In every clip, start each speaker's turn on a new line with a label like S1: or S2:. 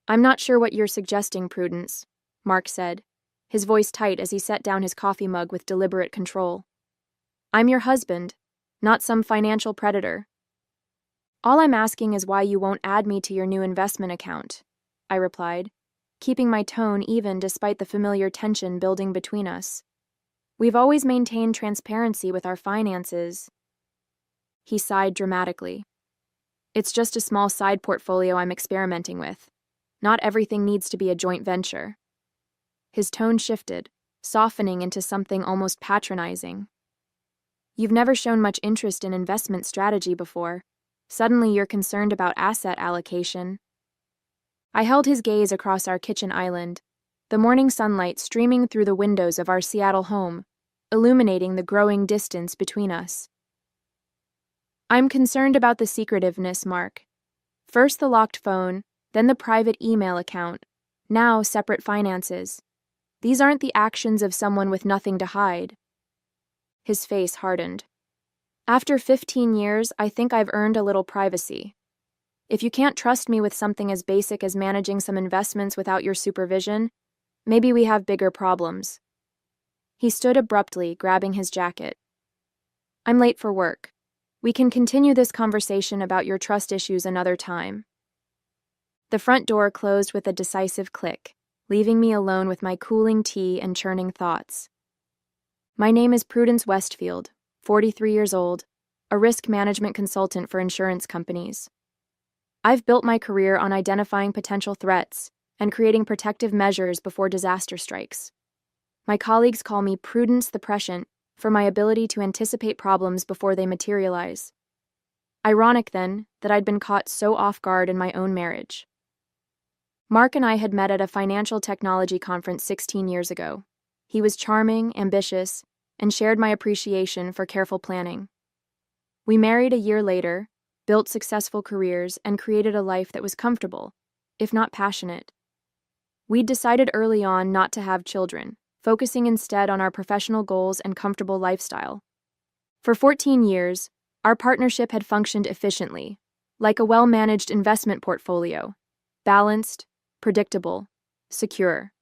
S1: I'm not sure what you're suggesting, Prudence, Mark said, his voice tight as he set down his coffee mug with deliberate control. I'm your husband, not some financial predator. All I'm asking is why you won't add me to your new investment account, I replied, keeping my tone even despite the familiar tension building between us. We've always maintained transparency with our finances. He sighed dramatically. It's just a small side portfolio I'm experimenting with. Not everything needs to be a joint venture. His tone shifted, softening into something almost patronizing. You've never shown much interest in investment strategy before. Suddenly you're concerned about asset allocation. I held his gaze across our kitchen island, the morning sunlight streaming through the windows of our Seattle home, illuminating the growing distance between us. I'm concerned about the secretiveness, Mark. First the locked phone, then the private email account, now separate finances. These aren't the actions of someone with nothing to hide. His face hardened. After 15 years, I think I've earned a little privacy. If you can't trust me with something as basic as managing some investments without your supervision, maybe we have bigger problems. He stood abruptly, grabbing his jacket. I'm late for work. We can continue this conversation about your trust issues another time. The front door closed with a decisive click, leaving me alone with my cooling tea and churning thoughts. My name is Prudence Westfield, 43 years old, a risk management consultant for insurance companies. I've built my career on identifying potential threats and creating protective measures before disaster strikes. My colleagues call me Prudence the Prescient for my ability to anticipate problems before they materialize. Ironic, then, that I'd been caught so off guard in my own marriage. Mark and I had met at a financial technology conference 16 years ago. He was charming, ambitious, and shared my appreciation for careful planning. We married a year later, built successful careers, and created a life that was comfortable, if not passionate. We'd decided early on not to have children, focusing instead on our professional goals and comfortable lifestyle. For 14 years, our partnership had functioned efficiently, like a well-managed investment portfolio, balanced, predictable, secure.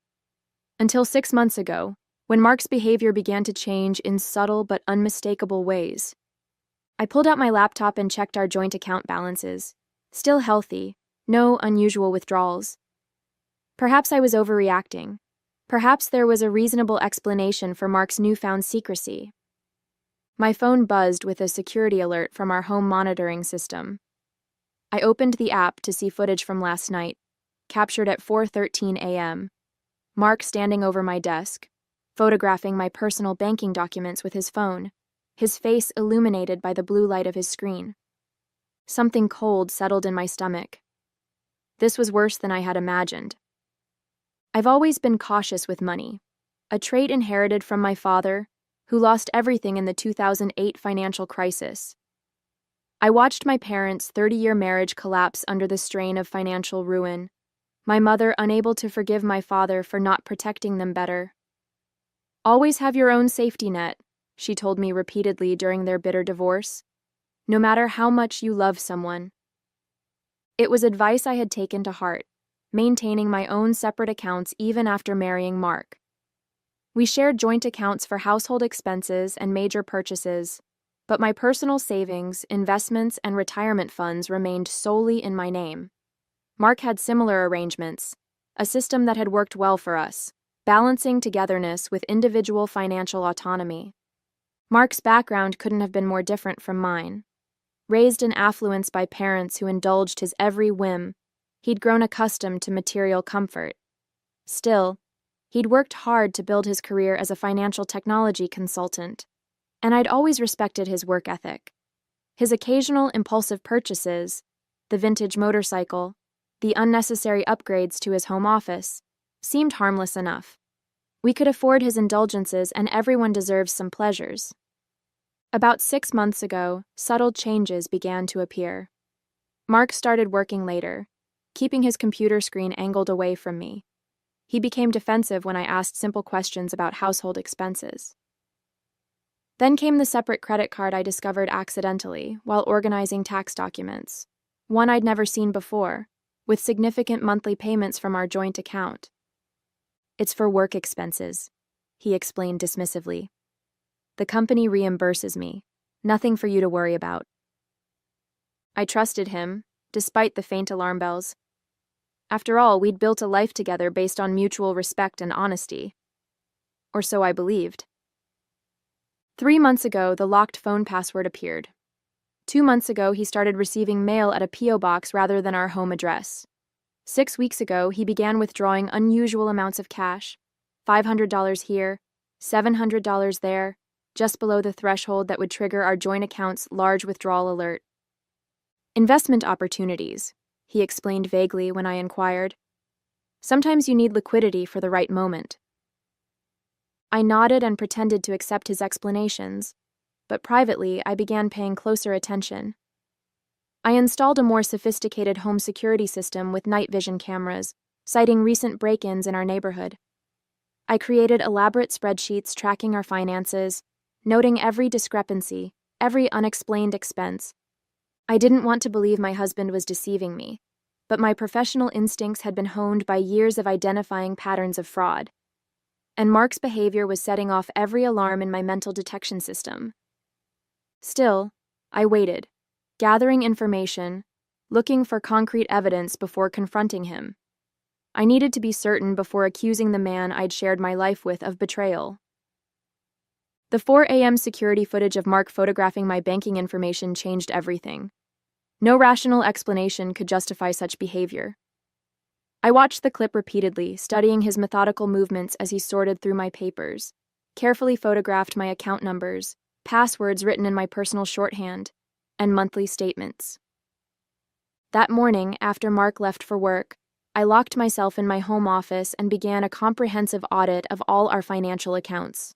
S1: Until 6 months ago, when Mark's behavior began to change in subtle but unmistakable ways. I pulled out my laptop and checked our joint account balances. Still healthy, no unusual withdrawals. Perhaps I was overreacting. Perhaps there was a reasonable explanation for Mark's newfound secrecy. My phone buzzed with a security alert from our home monitoring system. I opened the app to see footage from last night, captured at 4:13 a.m. Mark standing over my desk, photographing my personal banking documents with his phone, his face illuminated by the blue light of his screen. Something cold settled in my stomach. This was worse than I had imagined. I've always been cautious with money, a trait inherited from my father, who lost everything in the 2008 financial crisis. I watched my parents' 30-year marriage collapse under the strain of financial ruin, my mother unable to forgive my father for not protecting them better. Always have your own safety net, she told me repeatedly during their bitter divorce, no matter how much you love someone. It was advice I had taken to heart, maintaining my own separate accounts even after marrying Mark. We shared joint accounts for household expenses and major purchases, but my personal savings, investments, and retirement funds remained solely in my name. Mark had similar arrangements, a system that had worked well for us, balancing togetherness with individual financial autonomy. Mark's background couldn't have been more different from mine. Raised in affluence by parents who indulged his every whim, he'd grown accustomed to material comfort. Still, he'd worked hard to build his career as a financial technology consultant, and I'd always respected his work ethic. His occasional impulsive purchases, the vintage motorcycle, the unnecessary upgrades to his home office, seemed harmless enough. We could afford his indulgences, and everyone deserves some pleasures. About 6 months ago, subtle changes began to appear. Mark started working later, keeping his computer screen angled away from me. He became defensive when I asked simple questions about household expenses. Then came the separate credit card I discovered accidentally while organizing tax documents, one I'd never seen before, with significant monthly payments from our joint account. It's for work expenses, he explained dismissively. The company reimburses me. Nothing for you to worry about. I trusted him, despite the faint alarm bells. After all, we'd built a life together based on mutual respect and honesty. Or so I believed. 3 months ago, the locked phone password appeared. 2 months ago, he started receiving mail at a P.O. box rather than our home address. 6 weeks ago, he began withdrawing unusual amounts of cash, $500 here, $700 there, just below the threshold that would trigger our joint account's large withdrawal alert. Investment opportunities, he explained vaguely when I inquired. Sometimes you need liquidity for the right moment. I nodded and pretended to accept his explanations, but privately I began paying closer attention. I installed a more sophisticated home security system with night vision cameras, citing recent break-ins in our neighborhood. I created elaborate spreadsheets tracking our finances, noting every discrepancy, every unexplained expense. I didn't want to believe my husband was deceiving me, but my professional instincts had been honed by years of identifying patterns of fraud. And Mark's behavior was setting off every alarm in my mental detection system. Still, I waited, gathering information, looking for concrete evidence before confronting him. I needed to be certain before accusing the man I'd shared my life with of betrayal. The 4 a.m. security footage of Mark photographing my banking information changed everything. No rational explanation could justify such behavior. I watched the clip repeatedly, studying his methodical movements as he sorted through my papers, carefully photographed my account numbers, passwords written in my personal shorthand, and monthly statements. That morning, after Mark left for work, I locked myself in my home office and began a comprehensive audit of all our financial accounts.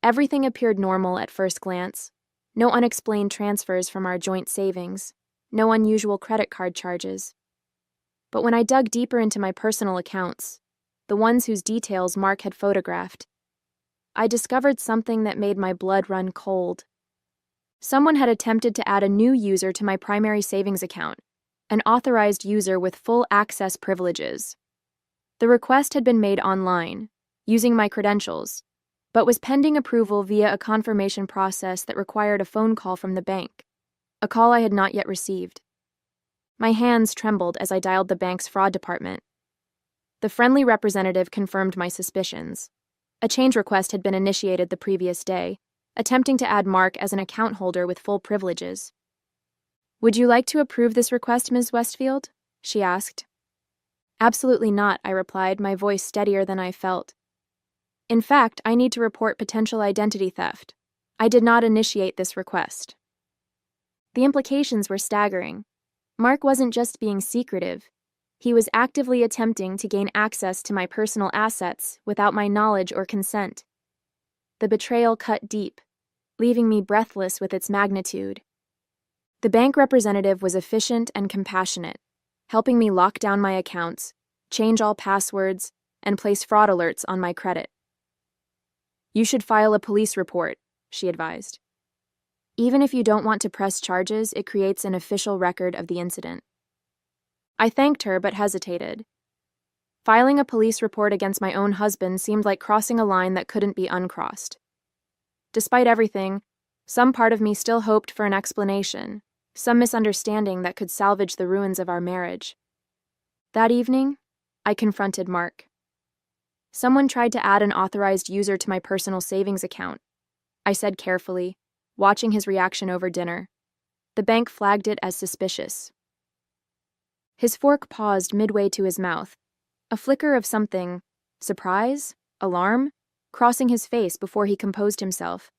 S1: Everything appeared normal at first glance. No unexplained transfers from our joint savings, no unusual credit card charges. But when I dug deeper into my personal accounts, the ones whose details Mark had photographed, I discovered something that made my blood run cold. Someone had attempted to add a new user to my primary savings account, an authorized user with full access privileges. The request had been made online, using my credentials, but was pending approval via a confirmation process that required a phone call from the bank, a call I had not yet received. My hands trembled as I dialed the bank's fraud department. The friendly representative confirmed my suspicions. A change request had been initiated the previous day, attempting to add Mark as an account holder with full privileges. "Would you like to approve this request, Ms. Westfield?" she asked. "Absolutely not," I replied, my voice steadier than I felt. "In fact, I need to report potential identity theft. I did not initiate this request." The implications were staggering. Mark wasn't just being secretive. He was actively attempting to gain access to my personal assets without my knowledge or consent. The betrayal cut deep, leaving me breathless with its magnitude. The bank representative was efficient and compassionate, helping me lock down my accounts, change all passwords, and place fraud alerts on my credit. "You should file a police report," she advised. "Even if you don't want to press charges, it creates an official record of the incident." I thanked her but hesitated. Filing a police report against my own husband seemed like crossing a line that couldn't be uncrossed. Despite everything, some part of me still hoped for an explanation, some misunderstanding that could salvage the ruins of our marriage. That evening, I confronted Mark. "Someone tried to add an authorized user to my personal savings account," I said carefully, watching his reaction over dinner. The bank flagged it as suspicious. His fork paused midway to his mouth, a flicker of something, surprise, alarm, crossing his face before he composed himself.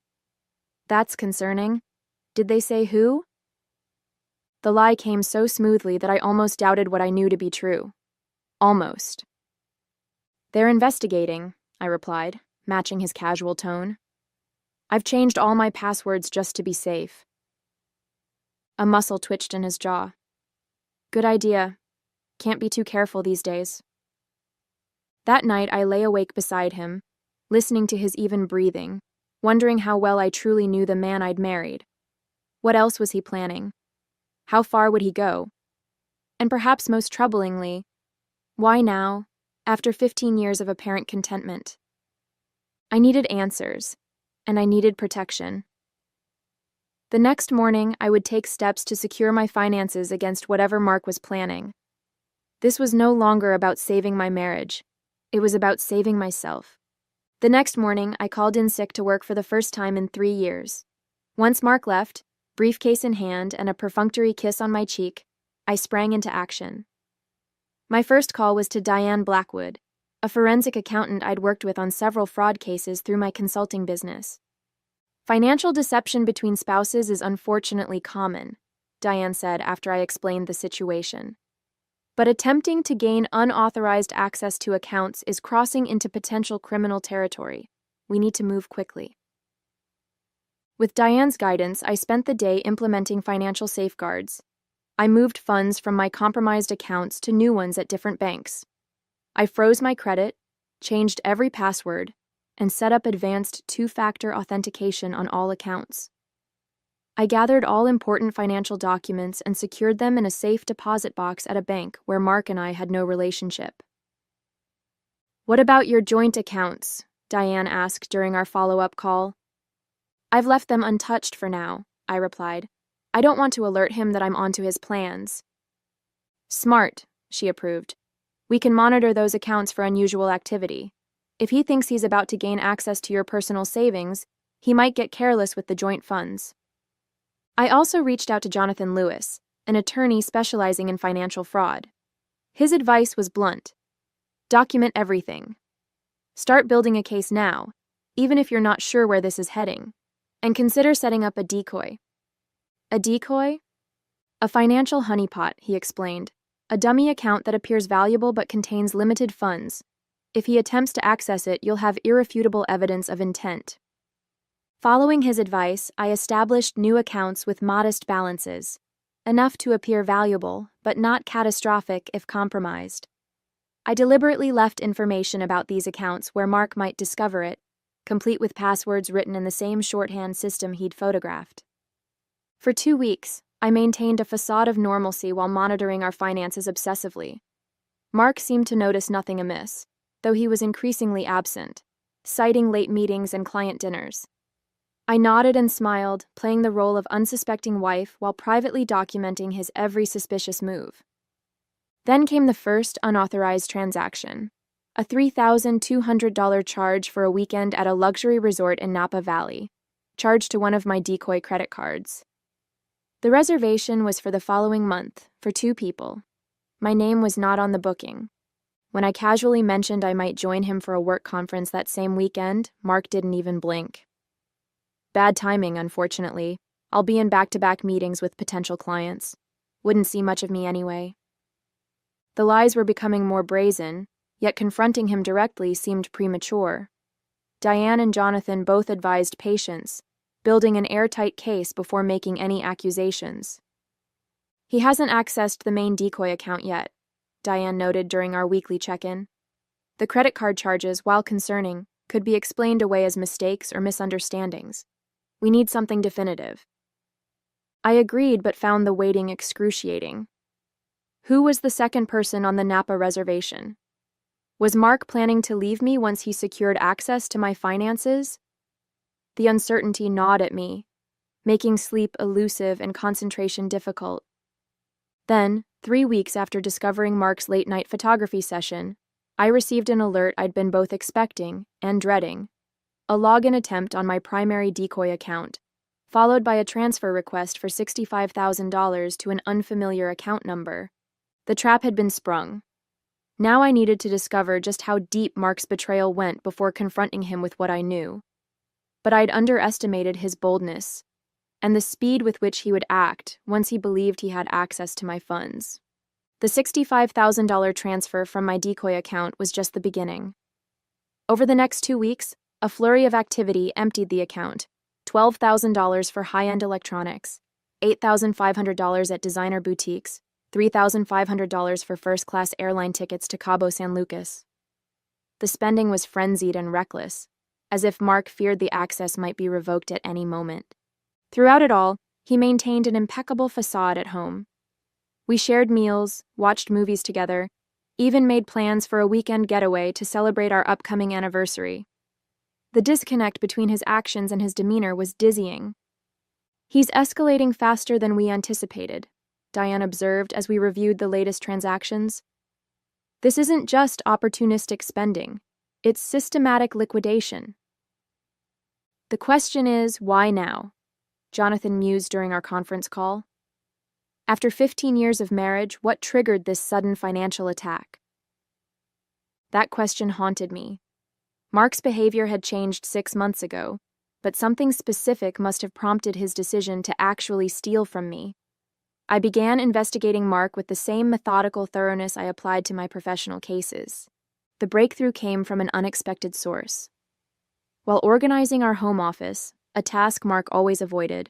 S1: "That's concerning. Did they say who?" The lie came so smoothly that I almost doubted what I knew to be true. Almost. "They're investigating," I replied, matching his casual tone. "I've changed all my passwords just to be safe." A muscle twitched in his jaw. "Good idea. Can't be too careful these days." That night I lay awake beside him, listening to his even breathing, wondering how well I truly knew the man I'd married. What else was he planning? How far would he go? And perhaps most troublingly, why now, after 15 years of apparent contentment? I needed answers, and I needed protection. The next morning, I would take steps to secure my finances against whatever Mark was planning. This was no longer about saving my marriage. It was about saving myself. The next morning, I called in sick to work for the first time in 3 years. Once Mark left, briefcase in hand and a perfunctory kiss on my cheek, I sprang into action. My first call was to Diane Blackwood, a forensic accountant I'd worked with on several fraud cases through my consulting business. Financial deception between spouses is unfortunately common, Diane said after I explained the situation. But attempting to gain unauthorized access to accounts is crossing into potential criminal territory. We need to move quickly. With Diane's guidance, I spent the day implementing financial safeguards. I moved funds from my compromised accounts to new ones at different banks. I froze my credit, changed every password, and set up advanced two-factor authentication on all accounts. I gathered all important financial documents and secured them in a safe deposit box at a bank where Mark and I had no relationship. "What about your joint accounts?" Diane asked during our follow-up call. "I've left them untouched for now," I replied. "I don't want to alert him that I'm onto his plans." "Smart," she approved. "We can monitor those accounts for unusual activity. If he thinks he's about to gain access to your personal savings, he might get careless with the joint funds." I also reached out to Jonathan Lewis, an attorney specializing in financial fraud. His advice was blunt. Document everything. Start building a case now, even if you're not sure where this is heading, and consider setting up a decoy. A decoy? A financial honeypot, he explained. A dummy account that appears valuable but contains limited funds. If he attempts to access it, you'll have irrefutable evidence of intent. Following his advice, I established new accounts with modest balances, enough to appear valuable, but not catastrophic if compromised. I deliberately left information about these accounts where Mark might discover it, complete with passwords written in the same shorthand system he'd photographed. For 2 weeks, I maintained a facade of normalcy while monitoring our finances obsessively. Mark seemed to notice nothing amiss, though he was increasingly absent, citing late meetings and client dinners. I nodded and smiled, playing the role of unsuspecting wife while privately documenting his every suspicious move. Then came the first unauthorized transaction, a $3,200 charge for a weekend at a luxury resort in Napa Valley, charged to one of my decoy credit cards. The reservation was for the following month, for 2 people. My name was not on the booking. When I casually mentioned I might join him for a work conference that same weekend, Mark didn't even blink. Bad timing, unfortunately. I'll be in back-to-back meetings with potential clients. Wouldn't see much of me anyway. The lies were becoming more brazen, yet confronting him directly seemed premature. Diane and Jonathan both advised patience, building an airtight case before making any accusations. "He hasn't accessed the main decoy account yet," Diane noted during our weekly check-in. "The credit card charges, while concerning, could be explained away as mistakes or misunderstandings. We need something definitive." I agreed but found the waiting excruciating. Who was the second person on the Napa reservation? Was Mark planning to leave me once he secured access to my finances? The uncertainty gnawed at me, making sleep elusive and concentration difficult. Then, 3 weeks after discovering Mark's late-night photography session, I received an alert I'd been both expecting and dreading. A login attempt on my primary decoy account, followed by a transfer request for $65,000 to an unfamiliar account number. The trap had been sprung. Now I needed to discover just how deep Mark's betrayal went before confronting him with what I knew. But I'd underestimated his boldness, and the speed with which he would act once he believed he had access to my funds. The $65,000 transfer from my decoy account was just the beginning. Over the next 2 weeks, a flurry of activity emptied the account: $12,000 for high-end electronics, $8,500 at designer boutiques, $3,500 for first-class airline tickets to Cabo San Lucas. The spending was frenzied and reckless, as if Mark feared the access might be revoked at any moment. Throughout it all, he maintained an impeccable facade at home. We shared meals, watched movies together, even made plans for a weekend getaway to celebrate our upcoming anniversary. The disconnect between his actions and his demeanor was dizzying. "He's escalating faster than we anticipated," Diane observed as we reviewed the latest transactions. "This isn't just opportunistic spending, it's systematic liquidation." "The question is, why now?" Jonathan mused during our conference call. "After 15 years of marriage, what triggered this sudden financial attack?" That question haunted me. Mark's behavior had changed 6 months ago, but something specific must have prompted his decision to actually steal from me. I began investigating Mark with the same methodical thoroughness I applied to my professional cases. The breakthrough came from an unexpected source. While organizing our home office, a task Mark always avoided,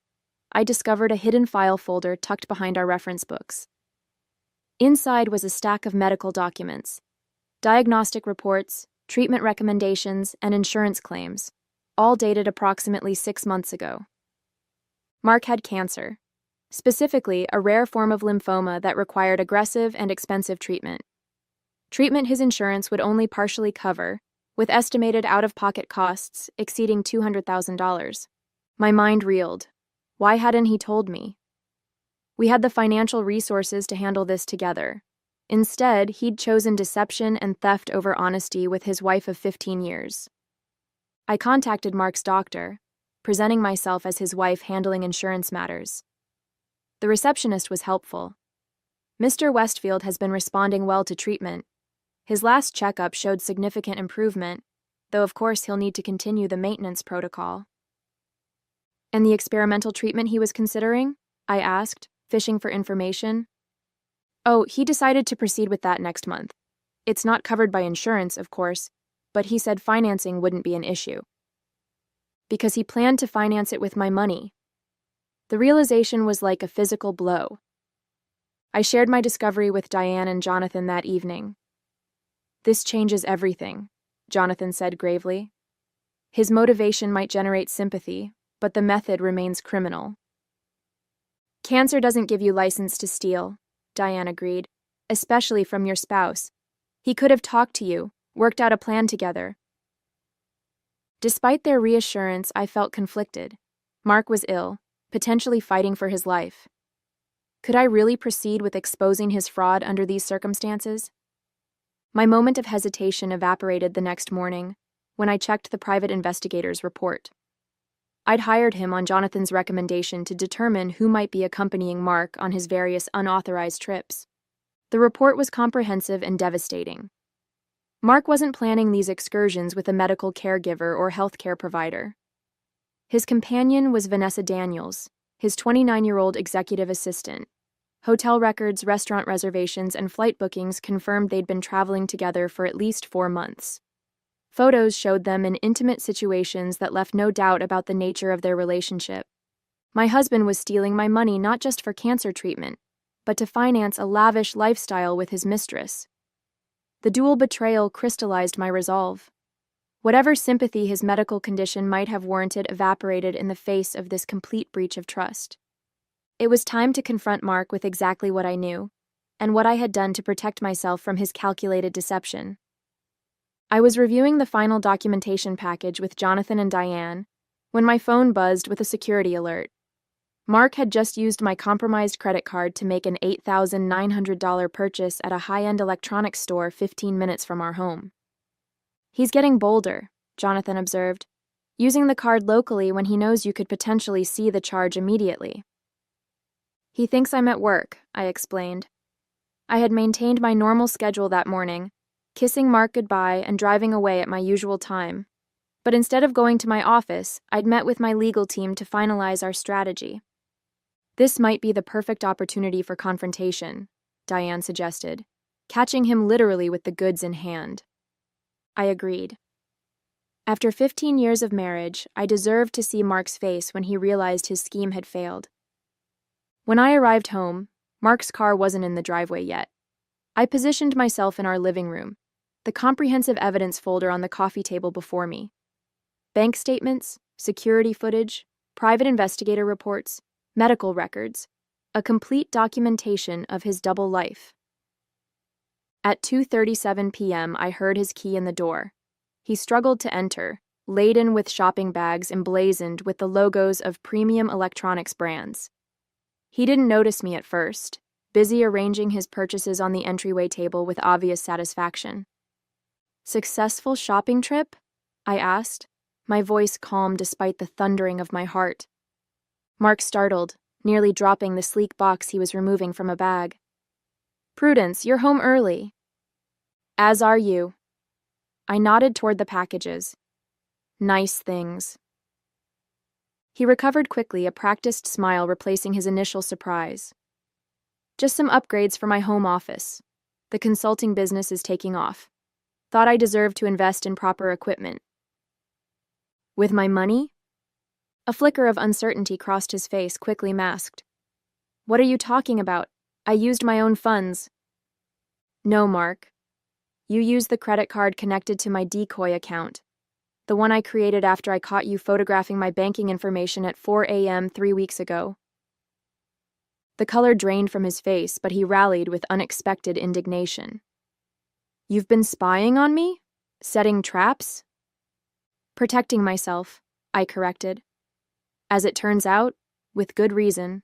S1: I discovered a hidden file folder tucked behind our reference books. Inside was a stack of medical documents, diagnostic reports, treatment recommendations, and insurance claims, all dated approximately 6 months ago. Mark had cancer, specifically a rare form of lymphoma that required aggressive and expensive treatment. Treatment his insurance would only partially cover, with estimated out-of-pocket costs exceeding $200,000. My mind reeled. Why hadn't he told me? We had the financial resources to handle this together. Instead, he'd chosen deception and theft over honesty with his wife of 15 years. I contacted Mark's doctor, presenting myself as his wife handling insurance matters. The receptionist was helpful. "Mr. Westfield has been responding well to treatment. His last checkup showed significant improvement, though of course he'll need to continue the maintenance protocol." "And the experimental treatment he was considering?" I asked, fishing for information. "Oh, he decided to proceed with that next month. It's not covered by insurance, of course, but he said financing wouldn't be an issue. Because he planned to finance it with my money." The realization was like a physical blow. I shared my discovery with Diane and Jonathan that evening. "This changes everything," Jonathan said gravely. "His motivation might generate sympathy, but the method remains criminal." "Cancer doesn't give you license to steal," Diane agreed, "especially from your spouse. He could have talked to you, worked out a plan together." Despite their reassurance, I felt conflicted. Mark was ill, potentially fighting for his life. Could I really proceed with exposing his fraud under these circumstances? My moment of hesitation evaporated the next morning when I checked the private investigator's report. I'd hired him on Jonathan's recommendation to determine who might be accompanying Mark on his various unauthorized trips. The report was comprehensive and devastating. Mark wasn't planning these excursions with a medical caregiver or healthcare provider. His companion was Vanessa Daniels, his 29-year-old executive assistant. Hotel records, restaurant reservations, and flight bookings confirmed they'd been traveling together for at least 4 months. Photos showed them in intimate situations that left no doubt about the nature of their relationship. My husband was stealing my money not just for cancer treatment, but to finance a lavish lifestyle with his mistress. The dual betrayal crystallized my resolve. Whatever sympathy his medical condition might have warranted evaporated in the face of this complete breach of trust. It was time to confront Mark with exactly what I knew, and what I had done to protect myself from his calculated deception. I was reviewing the final documentation package with Jonathan and Diane when my phone buzzed with a security alert. Mark had just used my compromised credit card to make an $8,900 purchase at a high-end electronics store 15 minutes from our home. "He's getting bolder," Jonathan observed, "using the card locally when he knows you could potentially see the charge immediately." "He thinks I'm at work," I explained. I had maintained my normal schedule that morning, kissing Mark goodbye and driving away at my usual time. But instead of going to my office, I'd met with my legal team to finalize our strategy. "This might be the perfect opportunity for confrontation," Diane suggested, catching him literally with the goods in hand. I agreed. After 15 years of marriage, I deserved to see Mark's face when he realized his scheme had failed. When I arrived home, Mark's car wasn't in the driveway yet. I positioned myself in our living room, the comprehensive evidence folder on the coffee table before me. Bank statements, security footage, private investigator reports, medical records, a complete documentation of his double life. At 2:37 p.m., I heard his key in the door. He struggled to enter, laden with shopping bags emblazoned with the logos of premium electronics brands. He didn't notice me at first, busy arranging his purchases on the entryway table with obvious satisfaction. "Successful shopping trip?" I asked, my voice calm despite the thundering of my heart. Mark startled, nearly dropping the sleek box he was removing from a bag. "Prudence, you're home early." "As are you." I nodded toward the packages. "Nice things." He recovered quickly, a practiced smile replacing his initial surprise. "Just some upgrades for my home office. The consulting business is taking off. Thought I deserved to invest in proper equipment." "With my money?" A flicker of uncertainty crossed his face, quickly masked. "What are you talking about? I used my own funds." "No, Mark. You used the credit card connected to my decoy account, the one I created after I caught you photographing my banking information at 4 a.m. 3 weeks ago." The color drained from his face, but he rallied with unexpected indignation. "You've been spying on me? Setting traps?" "Protecting myself," I corrected. "As it turns out, with good reason."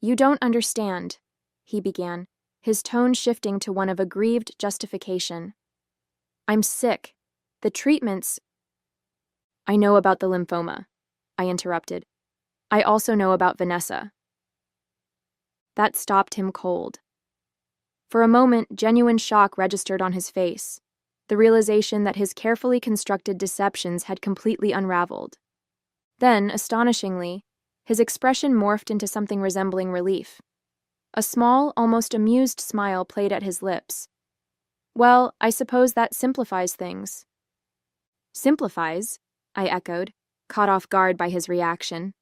S1: "You don't understand," he began, his tone shifting to one of aggrieved justification. "I'm sick. The treatments—" "I know about the lymphoma," I interrupted. "I also know about Vanessa." That stopped him cold. For a moment, genuine shock registered on his face, the realization that his carefully constructed deceptions had completely unraveled. Then, astonishingly, his expression morphed into something resembling relief. A small, almost amused smile played at his lips. "Well, I suppose that simplifies things." "Simplifies?" I echoed, caught off guard by his reaction.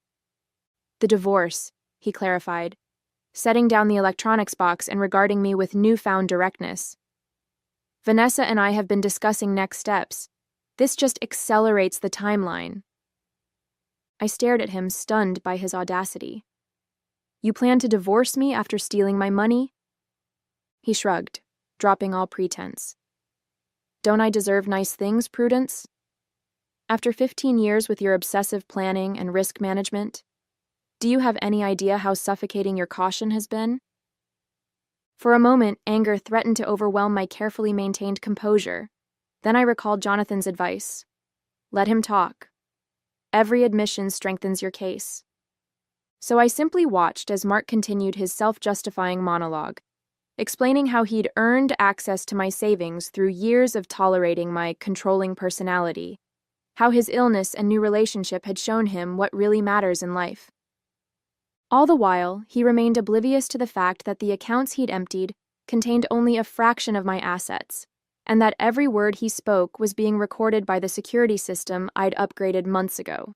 S1: "The divorce," he clarified, setting down the electronics box and regarding me with newfound directness. "Vanessa and I have been discussing next steps. This just accelerates the timeline." I stared at him, stunned by his audacity. "You plan to divorce me after stealing my money?" He shrugged, dropping all pretense. "Don't I deserve nice things, Prudence? After 15 years with your obsessive planning and risk management, do you have any idea how suffocating your caution has been?" For a moment, anger threatened to overwhelm my carefully maintained composure. Then I recalled Jonathan's advice. Let him talk. Every admission strengthens your case. So I simply watched as Mark continued his self-justifying monologue, explaining how he'd earned access to my savings through years of tolerating my controlling personality, how his illness and new relationship had shown him what really matters in life. All the while, he remained oblivious to the fact that the accounts he'd emptied contained only a fraction of my assets, and that every word he spoke was being recorded by the security system I'd upgraded months ago.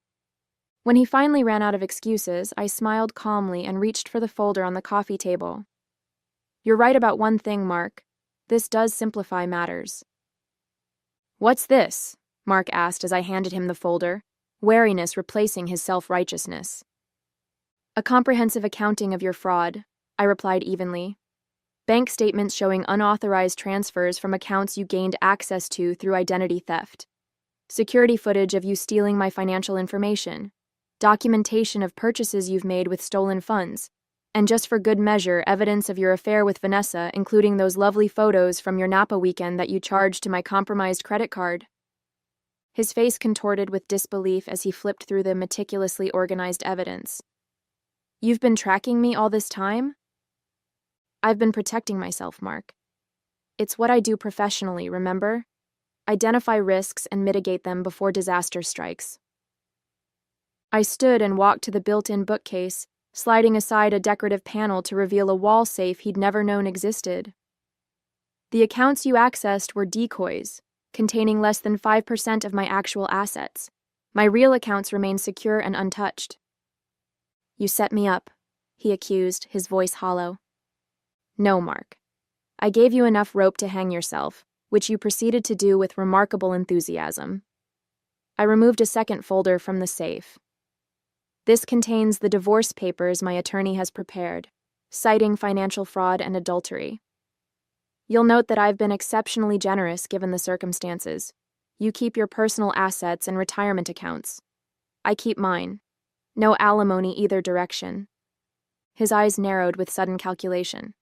S1: When he finally ran out of excuses, I smiled calmly and reached for the folder on the coffee table. "You're right about one thing, Mark. This does simplify matters." "What's this?" Mark asked as I handed him the folder, wariness replacing his self-righteousness. "A comprehensive accounting of your fraud," I replied evenly. "Bank statements showing unauthorized transfers from accounts you gained access to through identity theft. Security footage of you stealing my financial information. Documentation of purchases you've made with stolen funds. And just for good measure, evidence of your affair with Vanessa, including those lovely photos from your Napa weekend that you charged to my compromised credit card." His face contorted with disbelief as he flipped through the meticulously organized evidence. "You've been tracking me all this time?" "I've been protecting myself, Mark. It's what I do professionally, remember? Identify risks and mitigate them before disaster strikes." I stood and walked to the built-in bookcase, sliding aside a decorative panel to reveal a wall safe he'd never known existed. "The accounts you accessed were decoys, containing less than 5% of my actual assets. My real accounts remain secure and untouched." "You set me up," he accused, his voice hollow. "No, Mark. I gave you enough rope to hang yourself, which you proceeded to do with remarkable enthusiasm." I removed a second folder from the safe. This contains the divorce papers my attorney has prepared, citing financial fraud and adultery. You'll note that I've been exceptionally generous given the circumstances. You keep your personal assets and retirement accounts. I keep mine. No alimony either direction. His eyes narrowed with sudden calculation.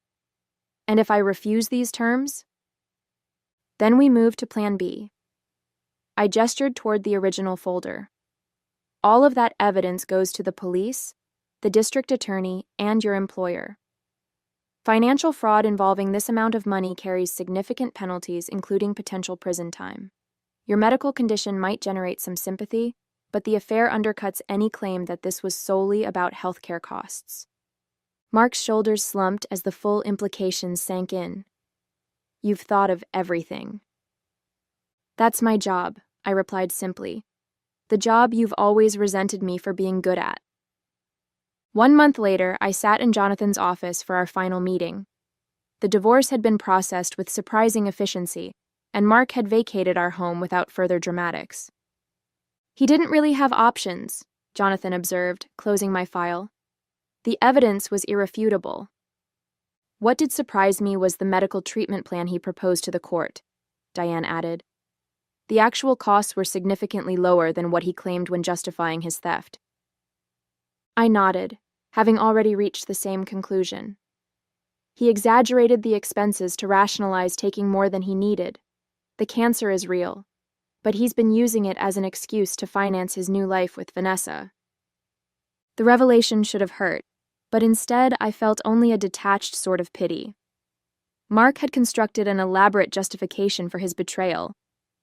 S1: And if I refuse these terms? Then we move to Plan B. I gestured toward the original folder. All of that evidence goes to the police, the district attorney, and your employer. Financial fraud involving this amount of money carries significant penalties, including potential prison time. Your medical condition might generate some sympathy, but the affair undercuts any claim that this was solely about healthcare costs. Mark's shoulders slumped as the full implications sank in. You've thought of everything. That's my job, I replied simply. The job you've always resented me for being good at. 1 month later, I sat in Jonathan's office for our final meeting. The divorce had been processed with surprising efficiency, and Mark had vacated our home without further dramatics. He didn't really have options, Jonathan observed, closing my file. The evidence was irrefutable. What did surprise me was the medical treatment plan he proposed to the court, Diane added. The actual costs were significantly lower than what he claimed when justifying his theft. I nodded, having already reached the same conclusion. He exaggerated the expenses to rationalize taking more than he needed. The cancer is real, but he's been using it as an excuse to finance his new life with Vanessa. The revelation should have hurt, but instead I felt only a detached sort of pity. Mark had constructed an elaborate justification for his betrayal,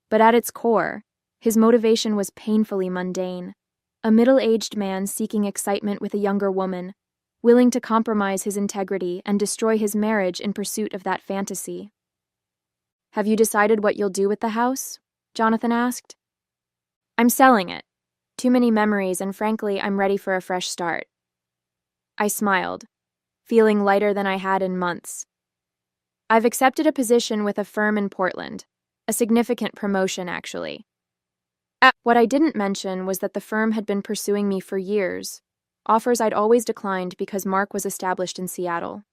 S1: but at its core, his motivation was painfully mundane. A middle-aged man seeking excitement with a younger woman, willing to compromise his integrity and destroy his marriage in pursuit of that fantasy. Have you decided what you'll do with the house? Jonathan asked. I'm selling it. Too many memories, and frankly, I'm ready for a fresh start. I smiled, feeling lighter than I had in months. I've accepted a position with a firm in Portland. A significant promotion, actually. What I didn't mention was that the firm had been pursuing me for years, offers I'd always declined because Mark was established in Seattle.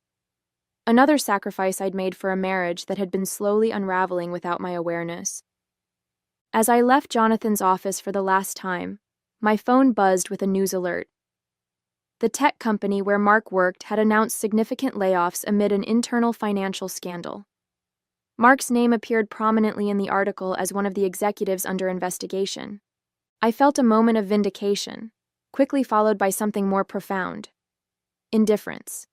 S1: Another sacrifice I'd made for a marriage that had been slowly unraveling without my awareness. As I left Jonathan's office for the last time, my phone buzzed with a news alert. The tech company where Mark worked had announced significant layoffs amid an internal financial scandal. Mark's name appeared prominently in the article as one of the executives under investigation. I felt a moment of vindication, quickly followed by something more profound. Indifference.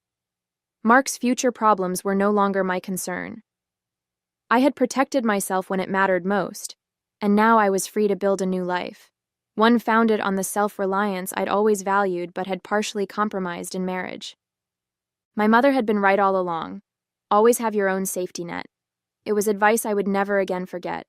S1: Mark's future problems were no longer my concern. I had protected myself when it mattered most, and now I was free to build a new life, one founded on the self-reliance I'd always valued but had partially compromised in marriage. My mother had been right all along. Always have your own safety net. It was advice I would never again forget.